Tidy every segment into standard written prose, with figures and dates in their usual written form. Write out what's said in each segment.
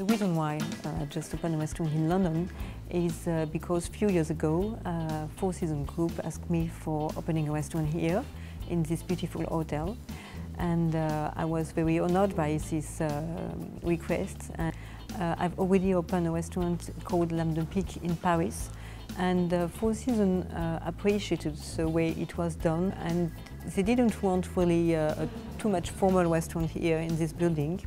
The reason why I just opened a restaurant in London is because a few years ago, Four Seasons Group asked me for opening a restaurant here in this beautiful hotel. And I was very honored by this request. I've already opened a restaurant called Dame de Pic in Paris. And Four Seasons appreciated the way it was done, and they didn't want really a too much formal restaurant here in this building.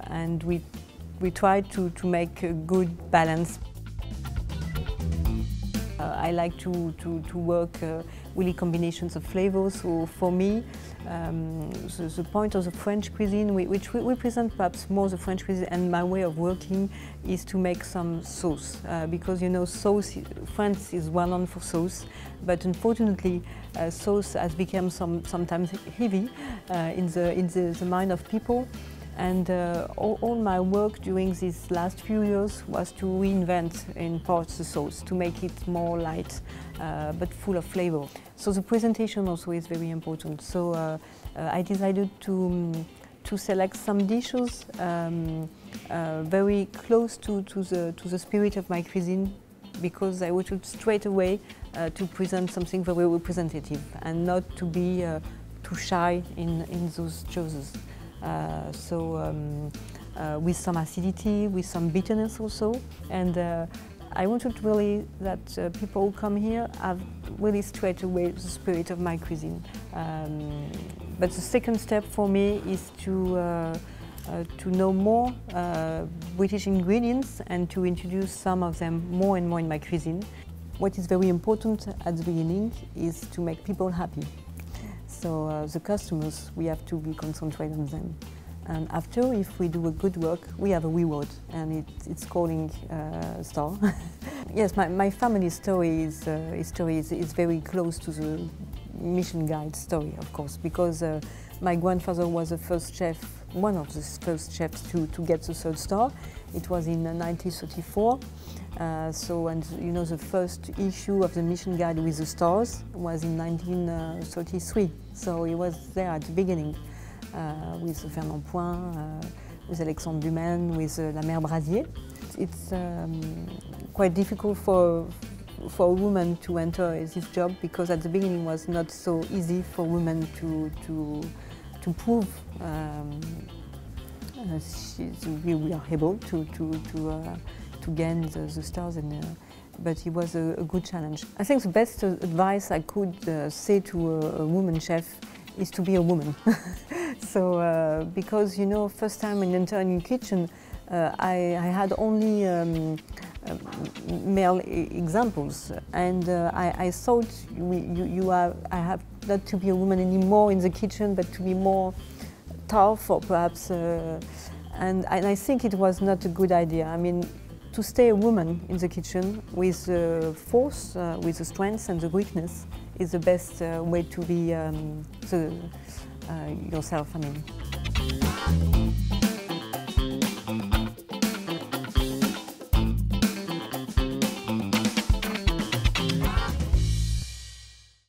And we tried to make a good balance. I like to work really combinations of flavors. So for me, the point of the French cuisine, which represent perhaps more the French cuisine, and my way of working is to make some sauce, because you know sauce. France is well known for sauce, but unfortunately, sauce has become sometimes heavy in the mind of people. And all my work during these last few years was to reinvent in parts the sauce, to make it more light, but full of flavor. So the presentation also is very important. So I decided to select some dishes very close to the spirit of my cuisine, because I wanted straight away to present something very representative and not to be too shy in those choices. With some acidity, with some bitterness also, and I wanted really that people who come here have really straight away the spirit of my cuisine. But the second step for me is to know more British ingredients and to introduce some of them more and more in my cuisine. What is very important at the beginning is to make people happy. So the customers, we have to be concentrated on them. And after, if we do a good work, we have a reward, and it's calling star. Yes, my family story is very close to the Michelin guide story, of course, because my grandfather was the first chef, one of the first chefs to get the third star. It was in 1934. And you know, the first issue of the Michelin Guide with the stars was in 1933. So he was there at the beginning with Fernand Point, with Alexandre Dumaine, with La Mère Brasier. It's quite difficult for a woman to enter this job, because at the beginning it was not so easy for women to prove we are able to gain the stars, but it was a good challenge. I think the best advice I could say to a woman chef is to be a woman. So, because you know, first time when I entered a new kitchen, I had only male examples, and I thought I have not to be a woman anymore in the kitchen, but to be more tough, or perhaps, and I think it was not a good idea. I mean, to stay a woman in the kitchen with the force, with the strength and the weakness, is the best way to be yourself, I mean.